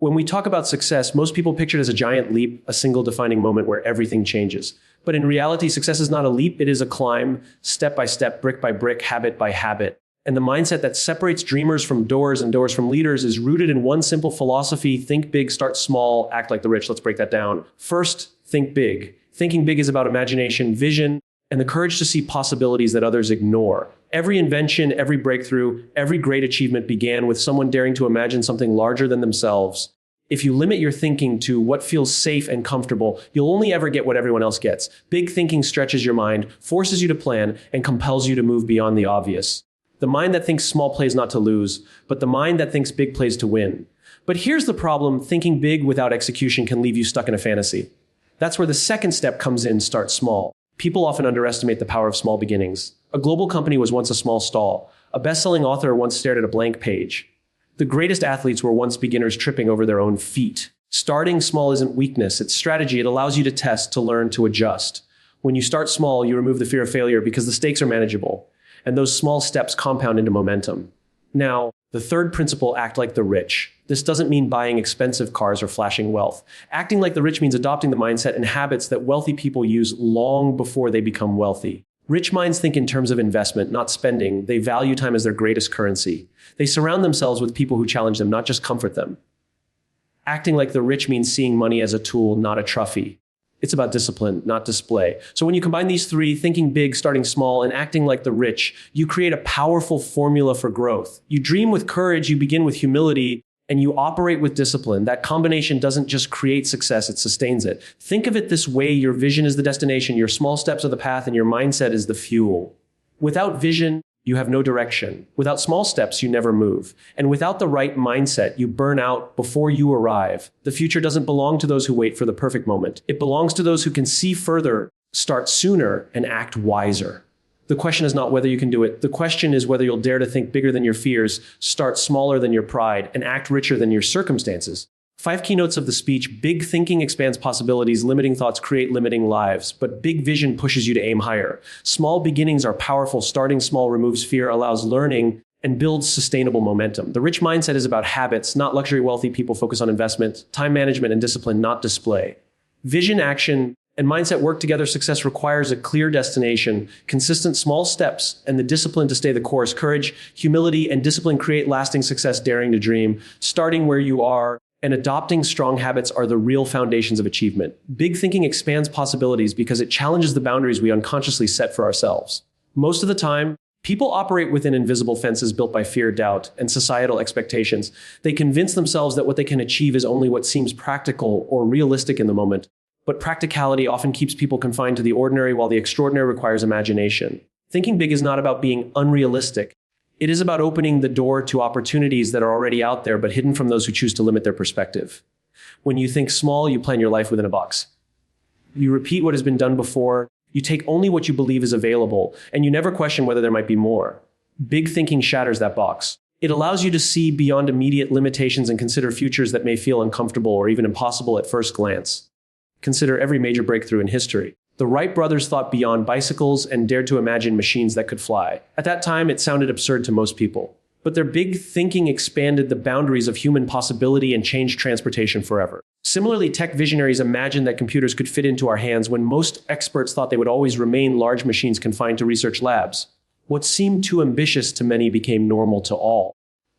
When we talk about success, most people picture it as a giant leap, a single defining moment where everything changes. But in reality, success is not a leap, it is a climb, step by step, brick by brick, habit by habit. And the mindset that separates dreamers from doers and doers from leaders is rooted in one simple philosophy: think big, start small, act like the rich. Let's break that down. First, think big. Thinking big is about imagination, vision, and the courage to see possibilities that others ignore. Every invention, every breakthrough, every great achievement began with someone daring to imagine something larger than themselves. If you limit your thinking to what feels safe and comfortable, you'll only ever get what everyone else gets. Big thinking stretches your mind, forces you to plan, and compels you to move beyond the obvious. The mind that thinks small plays not to lose, but the mind that thinks big plays to win. But here's the problem: thinking big without execution can leave you stuck in a fantasy. That's where the second step comes in: start small. People often underestimate the power of small beginnings. A global company was once a small stall. A best-selling author once stared at a blank page. The greatest athletes were once beginners tripping over their own feet. Starting small isn't weakness, it's strategy. It allows you to test, to learn, to adjust. When you start small, you remove the fear of failure because the stakes are manageable. And those small steps compound into momentum. Now, the third principle: act like the rich. This doesn't mean buying expensive cars or flashing wealth. Acting like the rich means adopting the mindset and habits that wealthy people use long before they become wealthy. Rich minds think in terms of investment, not spending. They value time as their greatest currency. They surround themselves with people who challenge them, not just comfort them. Acting like the rich means seeing money as a tool, not a trophy. It's about discipline, not display. So when you combine these three: thinking big, starting small, and acting like the rich, you create a powerful formula for growth. You dream with courage, you begin with humility, and you operate with discipline. That combination doesn't just create success, it sustains it. Think of it this way: your vision is the destination, your small steps are the path, and your mindset is the fuel. Without vision, you have no direction. Without small steps, you never move. And without the right mindset, you burn out before you arrive. The future doesn't belong to those who wait for the perfect moment. It belongs to those who can see further, start sooner, and act wiser. The question is not whether you can do it. The question is whether you'll dare to think bigger than your fears, start smaller than your pride, and act richer than your circumstances. 5 keynotes of the speech: big thinking expands possibilities, limiting thoughts create limiting lives, but big vision pushes you to aim higher. Small beginnings are powerful. Starting small removes fear, allows learning, and builds sustainable momentum. The rich mindset is about habits, not luxury. Wealthy people focus on investment, time management, and discipline, not display. Vision, action, and mindset work together. Success requires a clear destination, consistent small steps, and the discipline to stay the course. Courage, humility, and discipline create lasting success. Daring to dream, starting where you are, and adopting strong habits are the real foundations of achievement. Big thinking expands possibilities because it challenges the boundaries we unconsciously set for ourselves. Most of the time, people operate within invisible fences built by fear, doubt, and societal expectations. They convince themselves that what they can achieve is only what seems practical or realistic in the moment. But practicality often keeps people confined to the ordinary, while the extraordinary requires imagination. Thinking big is not about being unrealistic. It is about opening the door to opportunities that are already out there, but hidden from those who choose to limit their perspective. When you think small, you plan your life within a box. You repeat what has been done before. You take only what you believe is available, and you never question whether there might be more. Big thinking shatters that box. It allows you to see beyond immediate limitations and consider futures that may feel uncomfortable or even impossible at first glance. Consider every major breakthrough in history. The Wright brothers thought beyond bicycles and dared to imagine machines that could fly. At that time, it sounded absurd to most people. But their big thinking expanded the boundaries of human possibility and changed transportation forever. Similarly, tech visionaries imagined that computers could fit into our hands when most experts thought they would always remain large machines confined to research labs. What seemed too ambitious to many became normal to all.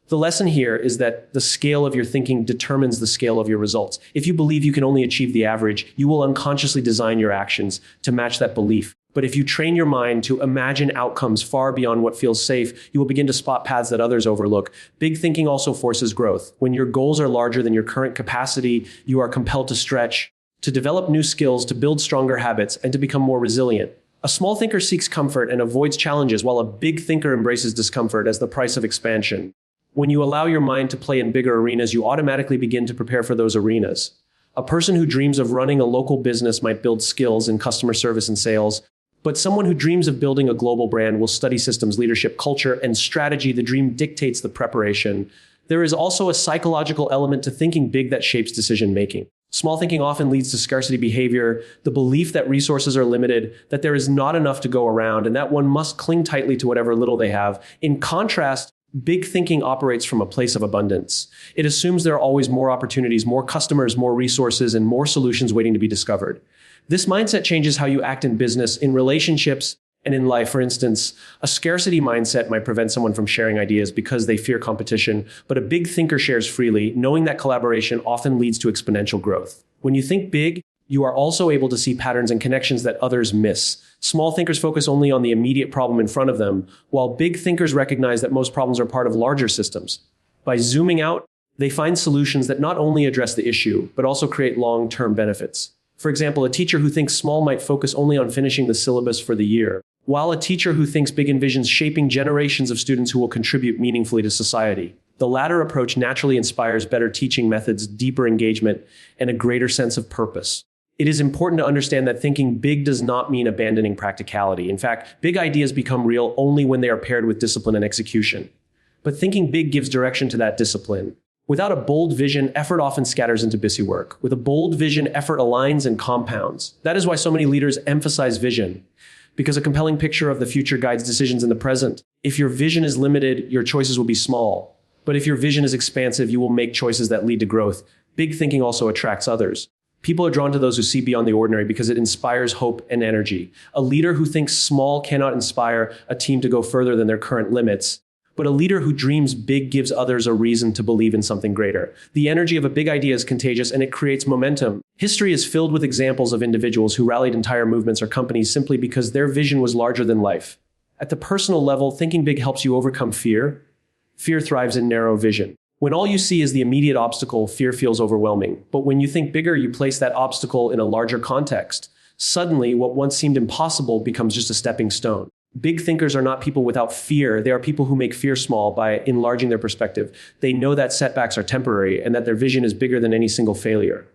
The lesson here is that the scale of your thinking determines the scale of your results. If you believe you can only achieve the average, you will unconsciously design your actions to match that belief. But if you train your mind to imagine outcomes far beyond what feels safe, you will begin to spot paths that others overlook. Big thinking also forces growth. When your goals are larger than your current capacity, you are compelled to stretch, to develop new skills, to build stronger habits, and to become more resilient. A small thinker seeks comfort and avoids challenges, while a big thinker embraces discomfort as the price of expansion. When you allow your mind to play in bigger arenas, you automatically begin to prepare for those arenas. A person who dreams of running a local business might build skills in customer service and sales, but someone who dreams of building a global brand will study systems, leadership, culture, and strategy. The dream dictates the preparation. There is also a psychological element to thinking big that shapes decision-making. Small thinking often leads to scarcity behavior, the belief that resources are limited, that there is not enough to go around, and that one must cling tightly to whatever little they have. In contrast, Big thinking operates from a place of abundance. It assumes there are always more opportunities, more customers, more resources, and more solutions waiting to be discovered. This mindset changes how you act in business, in relationships, and in life. For instance, a scarcity mindset might prevent someone from sharing ideas because they fear competition, but a big thinker shares freely, knowing that collaboration often leads to exponential growth. When you think big, you are also able to see patterns and connections that others miss. Small thinkers focus only on the immediate problem in front of them, while big thinkers recognize that most problems are part of larger systems. By zooming out, they find solutions that not only address the issue, but also create long-term benefits. For example, a teacher who thinks small might focus only on finishing the syllabus for the year, while a teacher who thinks big envisions shaping generations of students who will contribute meaningfully to society. The latter approach naturally inspires better teaching methods, deeper engagement, and a greater sense of purpose. It is important to understand that thinking big does not mean abandoning practicality. In fact, big ideas become real only when they are paired with discipline and execution. But thinking big gives direction to that discipline. Without a bold vision, effort often scatters into busy work. With a bold vision, effort aligns and compounds. That is why so many leaders emphasize vision, because a compelling picture of the future guides decisions in the present. If your vision is limited, your choices will be small. But if your vision is expansive, you will make choices that lead to growth. Big thinking also attracts others. People are drawn to those who see beyond the ordinary because it inspires hope and energy. A leader who thinks small cannot inspire a team to go further than their current limits. But a leader who dreams big gives others a reason to believe in something greater. The energy of a big idea is contagious and it creates momentum. History is filled with examples of individuals who rallied entire movements or companies simply because their vision was larger than life. At the personal level, thinking big helps you overcome fear. Fear thrives in narrow vision. When all you see is the immediate obstacle, fear feels overwhelming. But when you think bigger, you place that obstacle in a larger context. Suddenly, what once seemed impossible becomes just a stepping stone. Big thinkers are not people without fear. They are people who make fear small by enlarging their perspective. They know that setbacks are temporary and that their vision is bigger than any single failure.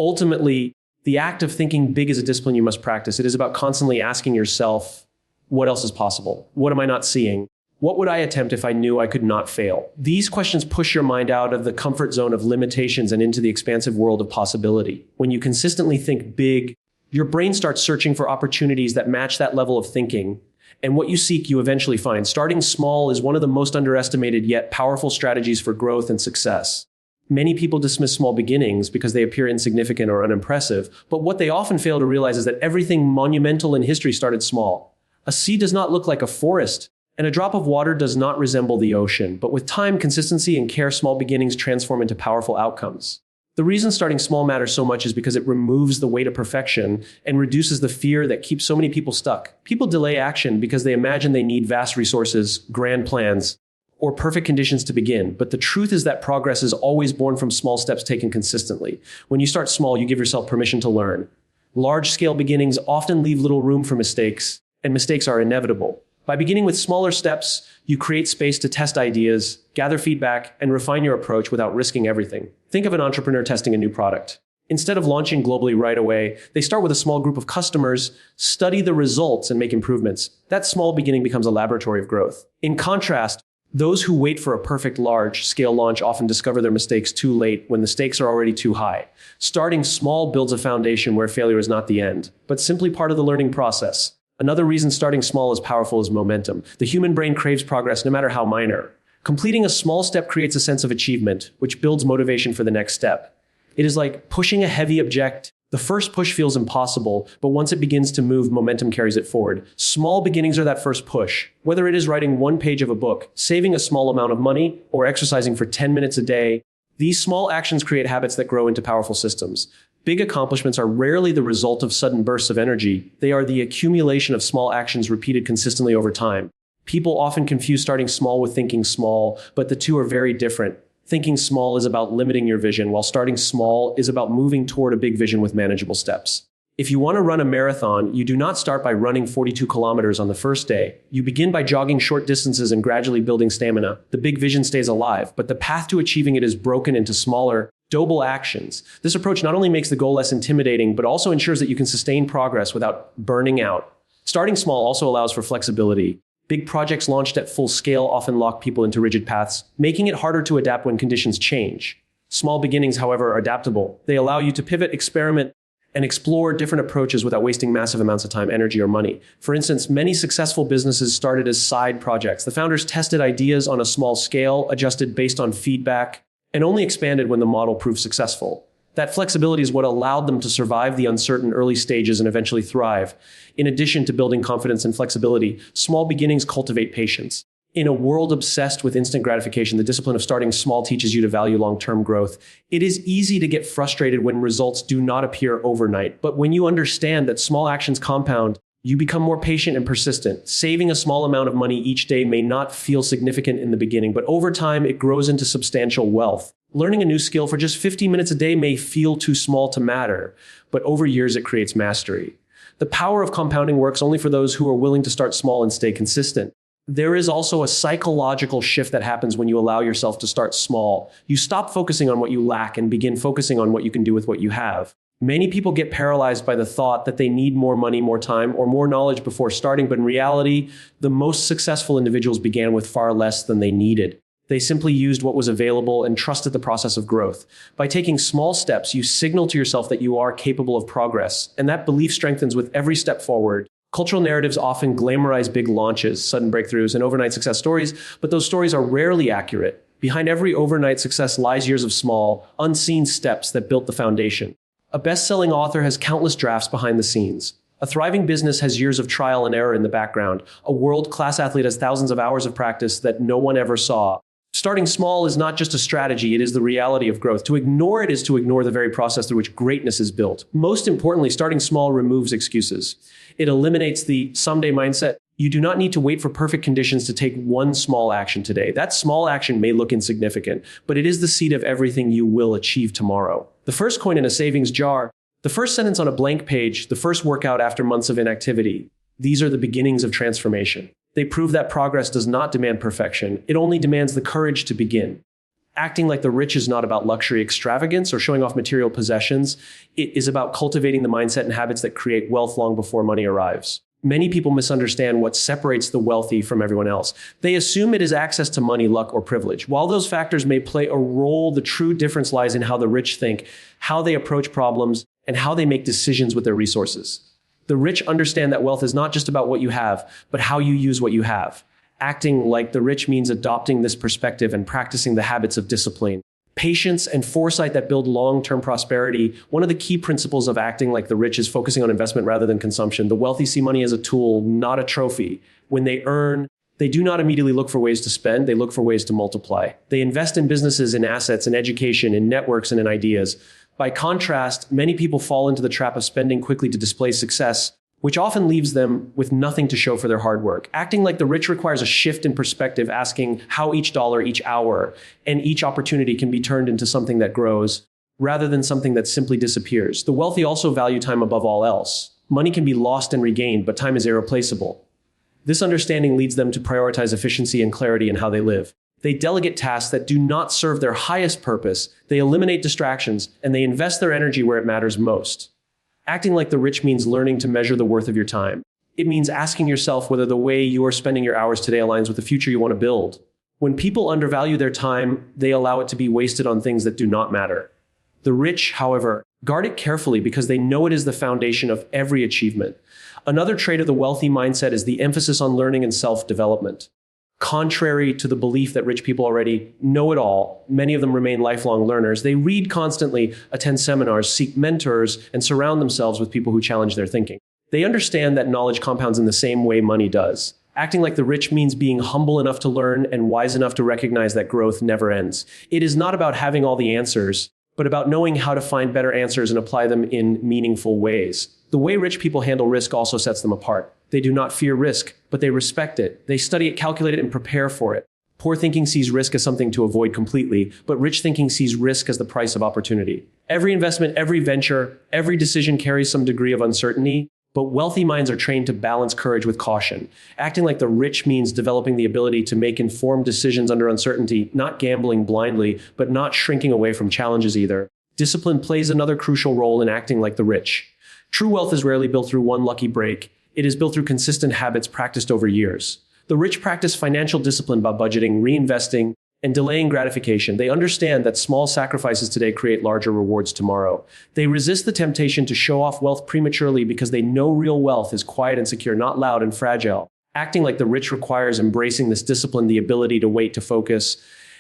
Ultimately, the act of thinking big is a discipline you must practice. It is about constantly asking yourself, what else is possible? What am I not seeing? What would I attempt if I knew I could not fail? These questions push your mind out of the comfort zone of limitations and into the expansive world of possibility. When you consistently think big, your brain starts searching for opportunities that match that level of thinking. And what you seek, you eventually find. Starting small is one of the most underestimated yet powerful strategies for growth and success. Many people dismiss small beginnings because they appear insignificant or unimpressive, but what they often fail to realize is that everything monumental in history started small. A seed does not look like a forest, and a drop of water does not resemble the ocean, but with time, consistency, and care, small beginnings transform into powerful outcomes. The reason starting small matters so much is because it removes the weight of perfection and reduces the fear that keeps so many people stuck. People delay action because they imagine they need vast resources, grand plans, or perfect conditions to begin. But the truth is that progress is always born from small steps taken consistently. When you start small, you give yourself permission to learn. Large-scale beginnings often leave little room for mistakes, and mistakes are inevitable. By beginning with smaller steps, you create space to test ideas, gather feedback, and refine your approach without risking everything. Think of an entrepreneur testing a new product. Instead of launching globally right away, they start with a small group of customers, study the results, and make improvements. That small beginning becomes a laboratory of growth. In contrast, those who wait for a perfect large-scale launch often discover their mistakes too late when the stakes are already too high. Starting small builds a foundation where failure is not the end, but simply part of the learning process. Another reason starting small is powerful is momentum. The human brain craves progress no matter how minor. Completing a small step creates a sense of achievement, which builds motivation for the next step. It is like pushing a heavy object. The first push feels impossible, but once it begins to move, momentum carries it forward. Small beginnings are that first push. Whether it is writing one page of a book, saving a small amount of money, or exercising for 10 minutes a day, these small actions create habits that grow into powerful systems. Big accomplishments are rarely the result of sudden bursts of energy. They are the accumulation of small actions repeated consistently over time. People often confuse starting small with thinking small, but the two are very different. Thinking small is about limiting your vision, while starting small is about moving toward a big vision with manageable steps. If you want to run a marathon, you do not start by running 42 kilometers on the first day. You begin by jogging short distances and gradually building stamina. The big vision stays alive, but the path to achieving it is broken into smaller, doable actions. This approach not only makes the goal less intimidating, but also ensures that you can sustain progress without burning out. Starting small also allows for flexibility. Big projects launched at full scale often lock people into rigid paths, making it harder to adapt when conditions change. Small beginnings, however, are adaptable. They allow you to pivot, experiment, and explore different approaches without wasting massive amounts of time, energy, or money. For instance, many successful businesses started as side projects. The founders tested ideas on a small scale, adjusted based on feedback, and only expanded when the model proved successful. That flexibility is what allowed them to survive the uncertain early stages and eventually thrive. In addition to building confidence and flexibility, small beginnings cultivate patience. In a world obsessed with instant gratification, the discipline of starting small teaches you to value long-term growth. It is easy to get frustrated when results do not appear overnight, but when you understand that small actions compound, you become more patient and persistent. Saving a small amount of money each day may not feel significant in the beginning, but over time, it grows into substantial wealth. Learning a new skill for just 50 minutes a day may feel too small to matter, but over years, it creates mastery. The power of compounding works only for those who are willing to start small and stay consistent. There is also a psychological shift that happens when you allow yourself to start small. You stop focusing on what you lack and begin focusing on what you can do with what you have. Many people get paralyzed by the thought that they need more money, more time, or more knowledge before starting, but in reality, the most successful individuals began with far less than they needed. They simply used what was available and trusted the process of growth. By taking small steps, you signal to yourself that you are capable of progress, and that belief strengthens with every step forward. Cultural narratives often glamorize big launches, sudden breakthroughs, and overnight success stories, but those stories are rarely accurate. Behind every overnight success lies years of small, unseen steps that built the foundation. A best-selling author has countless drafts behind the scenes. A thriving business has years of trial and error in the background. A world-class athlete has thousands of hours of practice that no one ever saw. Starting small is not just a strategy, it is the reality of growth. To ignore it is to ignore the very process through which greatness is built. Most importantly, starting small removes excuses. It eliminates the someday mindset. You do not need to wait for perfect conditions to take one small action today. That small action may look insignificant, but it is the seed of everything you will achieve tomorrow. The first coin in a savings jar, the first sentence on a blank page, the first workout after months of inactivity. These are the beginnings of transformation. They prove that progress does not demand perfection. It only demands the courage to begin. Acting like the rich is not about luxury extravagance or showing off material possessions. It is about cultivating the mindset and habits that create wealth long before money arrives. Many people misunderstand what separates the wealthy from everyone else. They assume it is access to money, luck, or privilege. While those factors may play a role, the true difference lies in how the rich think, how they approach problems, and how they make decisions with their resources. The rich understand that wealth is not just about what you have, but how you use what you have. Acting like the rich means adopting this perspective and practicing the habits of discipline, patience, and foresight that build long-term prosperity. One of the key principles of acting like the rich is focusing on investment rather than consumption. The wealthy see money as a tool, not a trophy. When they earn, they do not immediately look for ways to spend, they look for ways to multiply. They invest in businesses, in assets, in education, in networks, and in ideas. By contrast, many people fall into the trap of spending quickly to display success, which often leaves them with nothing to show for their hard work. Acting like the rich requires a shift in perspective, asking how each dollar, each hour, and each opportunity can be turned into something that grows, rather than something that simply disappears. The wealthy also value time above all else. Money can be lost and regained, but time is irreplaceable. This understanding leads them to prioritize efficiency and clarity in how they live. They delegate tasks that do not serve their highest purpose, they eliminate distractions, and they invest their energy where it matters most. Acting like the rich means learning to measure the worth of your time. It means asking yourself whether the way you are spending your hours today aligns with the future you want to build. When people undervalue their time, they allow it to be wasted on things that do not matter. The rich, however, guard it carefully because they know it is the foundation of every achievement. Another trait of the wealthy mindset is the emphasis on learning and self-development. Contrary to the belief that rich people already know it all, many of them remain lifelong learners. They read constantly, attend seminars, seek mentors, and surround themselves with people who challenge their thinking. They understand that knowledge compounds in the same way money does. Acting like the rich means being humble enough to learn and wise enough to recognize that growth never ends. It is not about having all the answers, but about knowing how to find better answers and apply them in meaningful ways. The way rich people handle risk also sets them apart. They do not fear risk, but they respect it. They study it, calculate it, and prepare for it. Poor thinking sees risk as something to avoid completely, but rich thinking sees risk as the price of opportunity. Every investment, every venture, every decision carries some degree of uncertainty, but wealthy minds are trained to balance courage with caution. Acting like the rich means developing the ability to make informed decisions under uncertainty, not gambling blindly, but not shrinking away from challenges either. Discipline plays another crucial role in acting like the rich. True wealth is rarely built through one lucky break. It is built through consistent habits practiced over years. The rich practice financial discipline by budgeting, reinvesting, and delaying gratification. They understand that small sacrifices today create larger rewards tomorrow. They resist the temptation to show off wealth prematurely because they know real wealth is quiet and secure, not loud and fragile. Acting like the rich requires embracing this discipline, the ability to wait, to focus,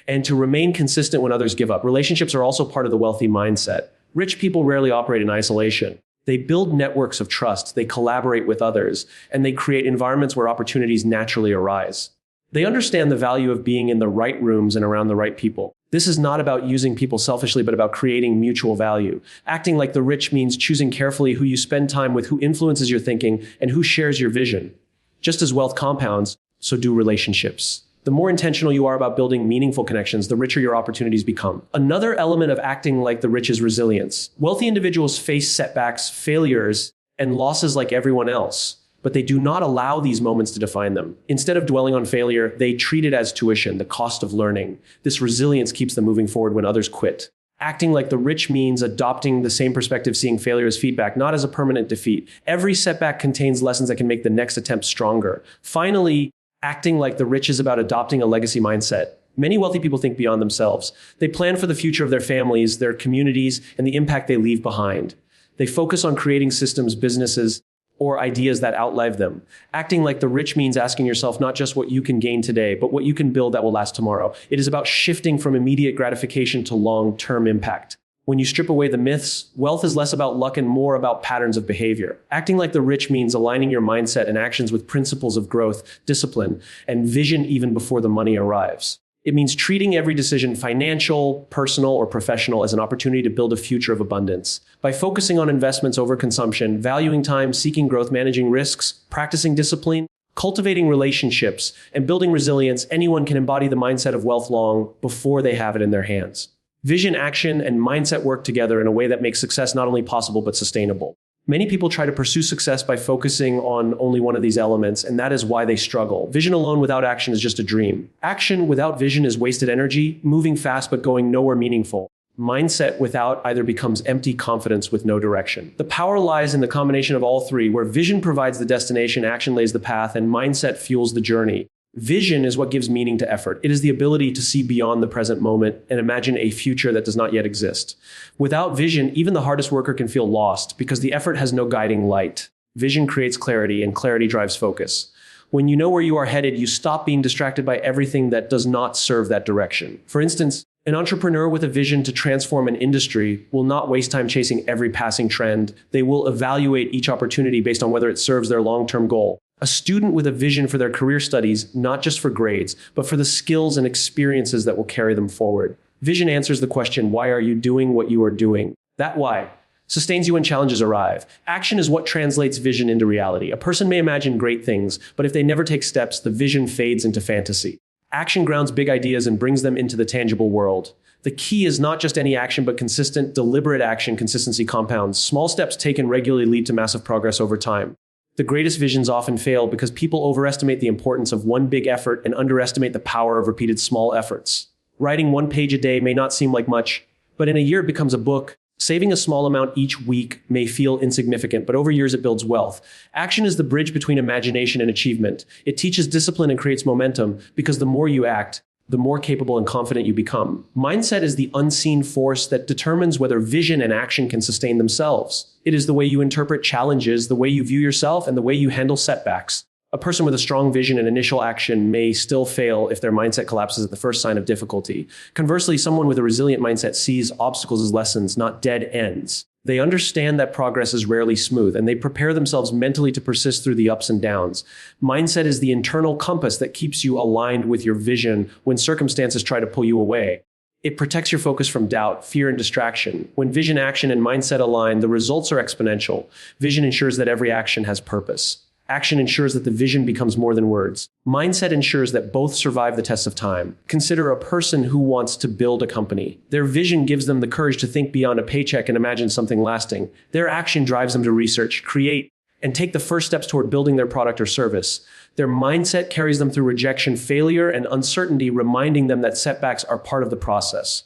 and to remain consistent when others give up. Relationships are also part of the wealthy mindset. Rich people rarely operate in isolation. They build networks of trust, they collaborate with others, and they create environments where opportunities naturally arise. They understand the value of being in the right rooms and around the right people. This is not about using people selfishly, but about creating mutual value. Acting like the rich means choosing carefully who you spend time with, who influences your thinking, and who shares your vision. Just as wealth compounds, so do relationships. The more intentional you are about building meaningful connections, the richer your opportunities become. Another element of acting like the rich is resilience. Wealthy individuals face setbacks, failures, and losses like everyone else, but they do not allow these moments to define them. Instead of dwelling on failure, they treat it as tuition, the cost of learning. This resilience keeps them moving forward when others quit. Acting like the rich means adopting the same perspective, seeing failure as feedback, not as a permanent defeat. Every setback contains lessons that can make the next attempt stronger. Finally, acting like the rich is about adopting a legacy mindset. Many wealthy people think beyond themselves. They plan for the future of their families, their communities, and the impact they leave behind. They focus on creating systems, businesses, or ideas that outlive them. Acting like the rich means asking yourself not just what you can gain today, but what you can build that will last tomorrow. It is about shifting from immediate gratification to long-term impact. When you strip away the myths, wealth is less about luck and more about patterns of behavior. Acting like the rich means aligning your mindset and actions with principles of growth, discipline, and vision even before the money arrives. It means treating every decision, financial, personal, or professional, as an opportunity to build a future of abundance. By focusing on investments over consumption, valuing time, seeking growth, managing risks, practicing discipline, cultivating relationships, and building resilience, anyone can embody the mindset of wealth long before they have it in their hands. Vision, action, and mindset work together in a way that makes success not only possible, but sustainable. Many people try to pursue success by focusing on only one of these elements, and that is why they struggle. Vision alone without action is just a dream. Action without vision is wasted energy, moving fast but going nowhere meaningful. Mindset without either becomes empty confidence with no direction. The power lies in the combination of all three, where vision provides the destination, action lays the path, and mindset fuels the journey. Vision is what gives meaning to effort. It is the ability to see beyond the present moment and imagine a future that does not yet exist. Without vision, even the hardest worker can feel lost because the effort has no guiding light. Vision creates clarity, and clarity drives focus. When you know where you are headed, you stop being distracted by everything that does not serve that direction. For instance, an entrepreneur with a vision to transform an industry will not waste time chasing every passing trend. They will evaluate each opportunity based on whether it serves their long-term goal. A student with a vision for their career studies, not just for grades, but for the skills and experiences that will carry them forward. Vision answers the question, why are you doing what you are doing? That why sustains you when challenges arrive. Action is what translates vision into reality. A person may imagine great things, but if they never take steps, the vision fades into fantasy. Action grounds big ideas and brings them into the tangible world. The key is not just any action, but consistent, deliberate action. Consistency compounds. Small steps taken regularly lead to massive progress over time. The greatest visions often fail because people overestimate the importance of one big effort and underestimate the power of repeated small efforts. Writing 1 page a day may not seem like much, but in a year it becomes a book. Saving a small amount each week may feel insignificant, but over years it builds wealth. Action is the bridge between imagination and achievement. It teaches discipline and creates momentum because the more you act, the more capable and confident you become. Mindset is the unseen force that determines whether vision and action can sustain themselves. It is the way you interpret challenges, the way you view yourself, and the way you handle setbacks. A person with a strong vision and initial action may still fail if their mindset collapses at the first sign of difficulty. Conversely, someone with a resilient mindset sees obstacles as lessons, not dead ends. They understand that progress is rarely smooth, and they prepare themselves mentally to persist through the ups and downs. Mindset is the internal compass that keeps you aligned with your vision when circumstances try to pull you away. It protects your focus from doubt, fear, and distraction. When vision, action, and mindset align, the results are exponential. Vision ensures that every action has purpose. Action ensures that the vision becomes more than words. Mindset ensures that both survive the test of time. Consider a person who wants to build a company. Their vision gives them the courage to think beyond a paycheck and imagine something lasting. Their action drives them to research, create, and take the first steps toward building their product or service. Their mindset carries them through rejection, failure, and uncertainty, reminding them that setbacks are part of the process.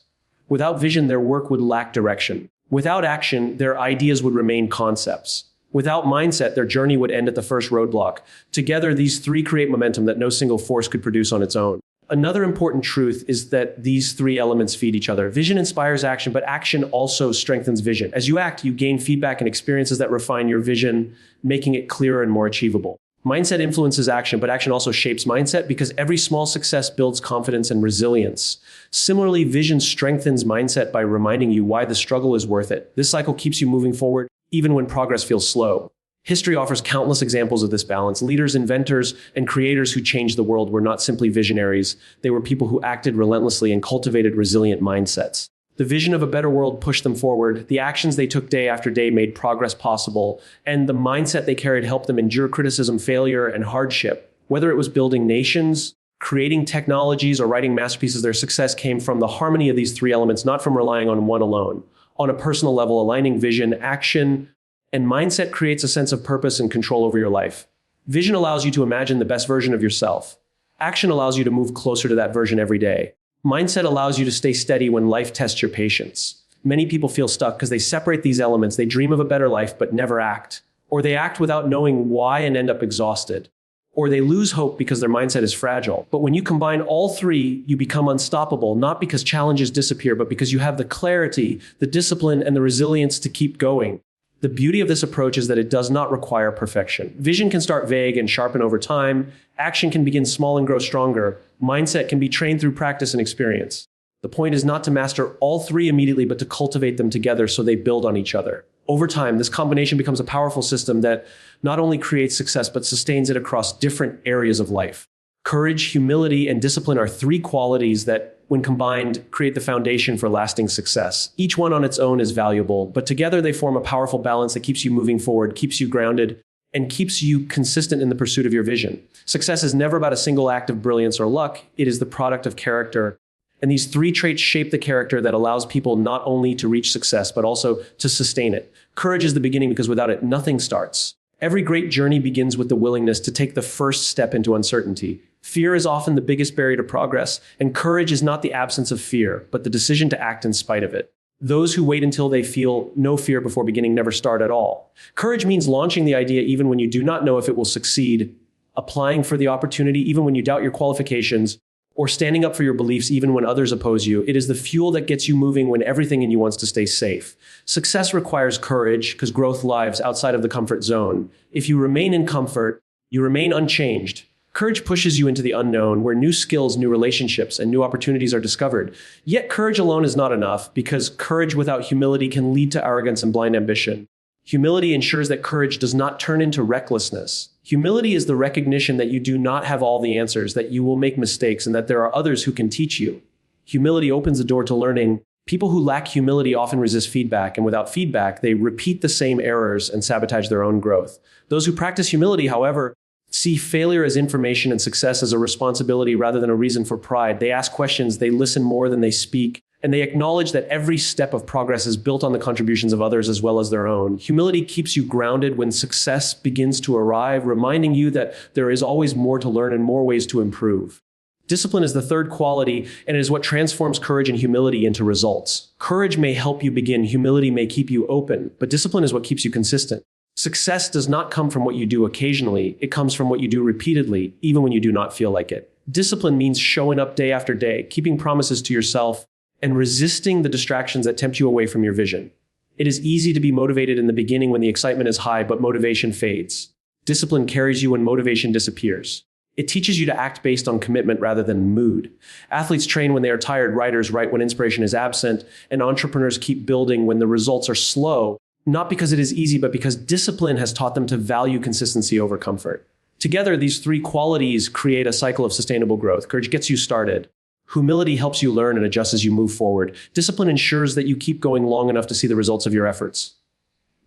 Without vision, their work would lack direction. Without action, their ideas would remain concepts. Without mindset, their journey would end at the first roadblock. Together, these three create momentum that no single force could produce on its own. Another important truth is that these three elements feed each other. Vision inspires action, but action also strengthens vision. As you act, you gain feedback and experiences that refine your vision, making it clearer and more achievable. Mindset influences action, but action also shapes mindset because every small success builds confidence and resilience. Similarly, vision strengthens mindset by reminding you why the struggle is worth it. This cycle keeps you moving forward, even when progress feels slow. History offers countless examples of this balance. Leaders, inventors, and creators who changed the world were not simply visionaries. They were people who acted relentlessly and cultivated resilient mindsets. The vision of a better world pushed them forward. The actions they took day after day made progress possible. And the mindset they carried helped them endure criticism, failure, and hardship. Whether it was building nations, creating technologies, or writing masterpieces, their success came from the harmony of these three elements, not from relying on one alone. On a personal level, aligning vision, action, and mindset creates a sense of purpose and control over your life. Vision allows you to imagine the best version of yourself. Action allows you to move closer to that version every day. Mindset allows you to stay steady when life tests your patience. Many people feel stuck because they separate these elements. They dream of a better life but never act. Or they act without knowing why and end up exhausted. Or they lose hope because their mindset is fragile. But when you combine all three, you become unstoppable, not because challenges disappear, but because you have the clarity, the discipline, and the resilience to keep going. The beauty of this approach is that it does not require perfection. Vision can start vague and sharpen over time. Action can begin small and grow stronger. Mindset can be trained through practice and experience. The point is not to master all three immediately, but to cultivate them together so they build on each other. Over time, this combination becomes a powerful system that not only creates success, but sustains it across different areas of life. Courage, humility, and discipline are three qualities that, when combined, create the foundation for lasting success. Each one on its own is valuable, but together they form a powerful balance that keeps you moving forward, keeps you grounded, and keeps you consistent in the pursuit of your vision. Success is never about a single act of brilliance or luck. It is the product of character. And these three traits shape the character that allows people not only to reach success, but also to sustain it. Courage is the beginning because without it, nothing starts. Every great journey begins with the willingness to take the first step into uncertainty. Fear is often the biggest barrier to progress, and courage is not the absence of fear, but the decision to act in spite of it. Those who wait until they feel no fear before beginning never start at all. Courage means launching the idea even when you do not know if it will succeed, applying for the opportunity even when you doubt your qualifications, or standing up for your beliefs even when others oppose you. It is the fuel that gets you moving when everything in you wants to stay safe. Success requires courage because growth lives outside of the comfort zone. If you remain in comfort, you remain unchanged. Courage pushes you into the unknown, where new skills, new relationships, and new opportunities are discovered. Yet courage alone is not enough, because courage without humility can lead to arrogance and blind ambition. Humility ensures that courage does not turn into recklessness. Humility is the recognition that you do not have all the answers, that you will make mistakes, and that there are others who can teach you. Humility opens the door to learning. People who lack humility often resist feedback, and without feedback, they repeat the same errors and sabotage their own growth. Those who practice humility, however, see failure as information and success as a responsibility rather than a reason for pride. They ask questions, they listen more than they speak, and they acknowledge that every step of progress is built on the contributions of others as well as their own. Humility keeps you grounded when success begins to arrive, reminding you that there is always more to learn and more ways to improve. Discipline is the third quality, and it is what transforms courage and humility into results. Courage may help you begin, humility may keep you open, but discipline is what keeps you consistent. Success does not come from what you do occasionally, it comes from what you do repeatedly, even when you do not feel like it. Discipline means showing up day after day, keeping promises to yourself, and resisting the distractions that tempt you away from your vision. It is easy to be motivated in the beginning when the excitement is high, but motivation fades. Discipline carries you when motivation disappears. It teaches you to act based on commitment rather than mood. Athletes train when they are tired, writers write when inspiration is absent, and entrepreneurs keep building when the results are slow, not because it is easy, but because discipline has taught them to value consistency over comfort. Together, these three qualities create a cycle of sustainable growth. Courage gets you started. Humility helps you learn and adjust as you move forward. Discipline ensures that you keep going long enough to see the results of your efforts.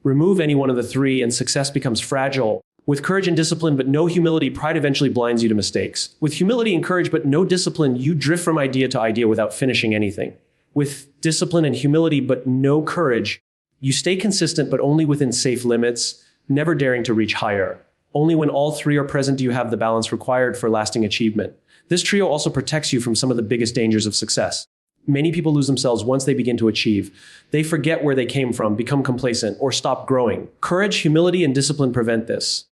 Remove any one of the three and success becomes fragile. With courage and discipline, but no humility, pride eventually blinds you to mistakes. With humility and courage, but no discipline, you drift from idea to idea without finishing anything. With discipline and humility, but no courage, you stay consistent, but only within safe limits, never daring to reach higher. Only when all three are present do you have the balance required for lasting achievement. This trio also protects you from some of the biggest dangers of success. Many people lose themselves once they begin to achieve. They forget where they came from, become complacent, or stop growing. Courage, humility, and discipline prevent this.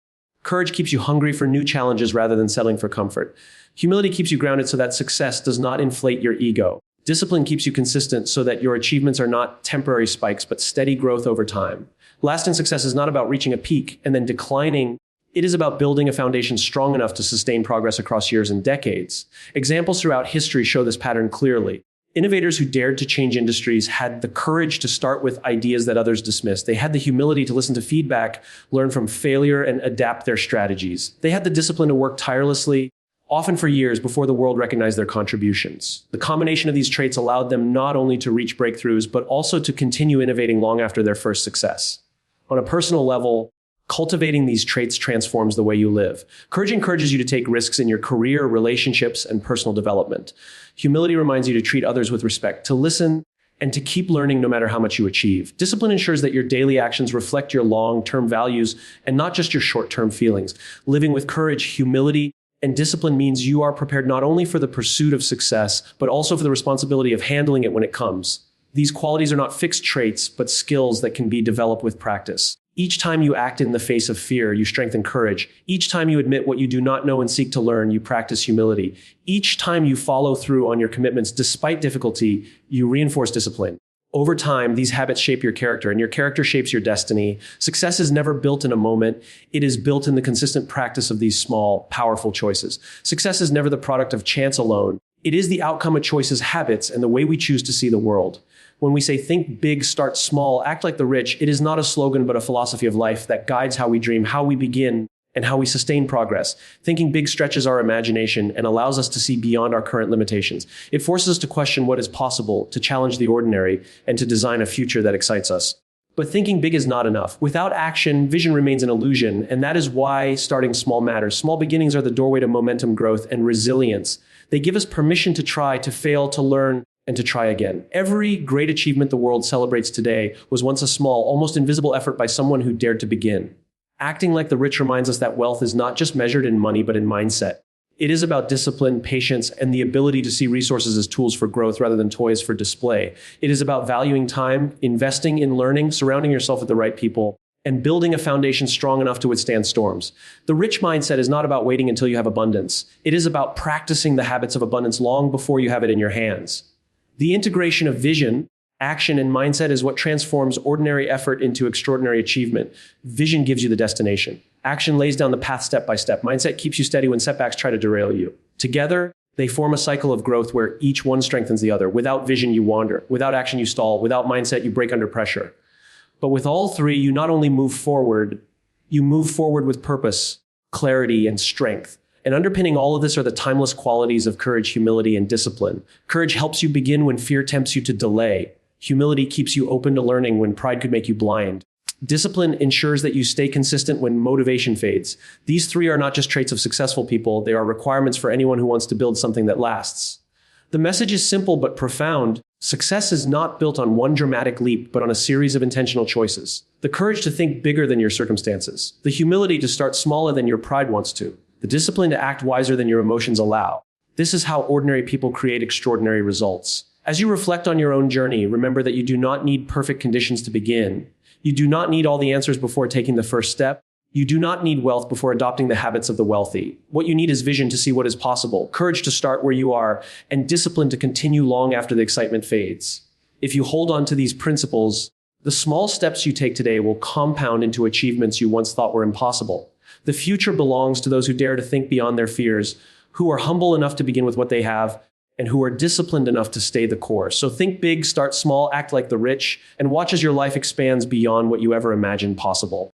Courage keeps you hungry for new challenges rather than settling for comfort. Humility keeps you grounded so that success does not inflate your ego. Discipline keeps you consistent so that your achievements are not temporary spikes, but steady growth over time. Lasting success is not about reaching a peak and then declining. It is about building a foundation strong enough to sustain progress across years and decades. Examples throughout history show this pattern clearly. Innovators who dared to change industries had the courage to start with ideas that others dismissed. They had the humility to listen to feedback, learn from failure, and adapt their strategies. They had the discipline to work tirelessly, often for years before the world recognized their contributions. The combination of these traits allowed them not only to reach breakthroughs, but also to continue innovating long after their first success. On a personal level, cultivating these traits transforms the way you live. Courage encourages you to take risks in your career, relationships, and personal development. Humility reminds you to treat others with respect, to listen, and to keep learning no matter how much you achieve. Discipline ensures that your daily actions reflect your long-term values and not just your short-term feelings. Living with courage, humility, and discipline means you are prepared not only for the pursuit of success, but also for the responsibility of handling it when it comes. These qualities are not fixed traits, but skills that can be developed with practice. Each time you act in the face of fear, you strengthen courage. Each time you admit what you do not know and seek to learn, you practice humility. Each time you follow through on your commitments despite difficulty, you reinforce discipline. Over time, these habits shape your character, and your character shapes your destiny. Success is never built in a moment. It is built in the consistent practice of these small, powerful choices. Success is never the product of chance alone. It is the outcome of choices, habits, and the way we choose to see the world. When we say think big, start small, act like the rich, it is not a slogan but a philosophy of life that guides how we dream, how we begin, and how we sustain progress. Thinking big stretches our imagination and allows us to see beyond our current limitations. It forces us to question what is possible, to challenge the ordinary, and to design a future that excites us. But thinking big is not enough. Without action, vision remains an illusion, and that is why starting small matters. Small beginnings are the doorway to momentum, growth, and resilience. They give us permission to try, to fail, to learn, and to try again. Every great achievement the world celebrates today was once a small, almost invisible effort by someone who dared to begin. Acting like the rich reminds us that wealth is not just measured in money, but in mindset. It is about discipline, patience, and the ability to see resources as tools for growth rather than toys for display. It is about valuing time, investing in learning, surrounding yourself with the right people, and building a foundation strong enough to withstand storms. The rich mindset is not about waiting until you have abundance. It is about practicing the habits of abundance long before you have it in your hands. The integration of vision, action, and mindset is what transforms ordinary effort into extraordinary achievement. Vision gives you the destination. Action lays down the path step by step. Mindset keeps you steady when setbacks try to derail you. Together, they form a cycle of growth where each one strengthens the other. Without vision, you wander. Without action, you stall. Without mindset, you break under pressure. But with all three, you not only move forward, you move forward with purpose, clarity, and strength. And underpinning all of this are the timeless qualities of courage, humility, and discipline. Courage helps you begin when fear tempts you to delay. Humility keeps you open to learning when pride could make you blind. Discipline ensures that you stay consistent when motivation fades. These three are not just traits of successful people, they are requirements for anyone who wants to build something that lasts. The message is simple but profound. Success is not built on one dramatic leap, but on a series of intentional choices. The courage to think bigger than your circumstances. The humility to start smaller than your pride wants to. The discipline to act wiser than your emotions allow. This is how ordinary people create extraordinary results. As you reflect on your own journey, remember that you do not need perfect conditions to begin. You do not need all the answers before taking the first step. You do not need wealth before adopting the habits of the wealthy. What you need is vision to see what is possible, courage to start where you are, and discipline to continue long after the excitement fades. If you hold on to these principles, the small steps you take today will compound into achievements you once thought were impossible. The future belongs to those who dare to think beyond their fears, who are humble enough to begin with what they have, and who are disciplined enough to stay the course. So think big, start small, act like the rich, and watch as your life expands beyond what you ever imagined possible.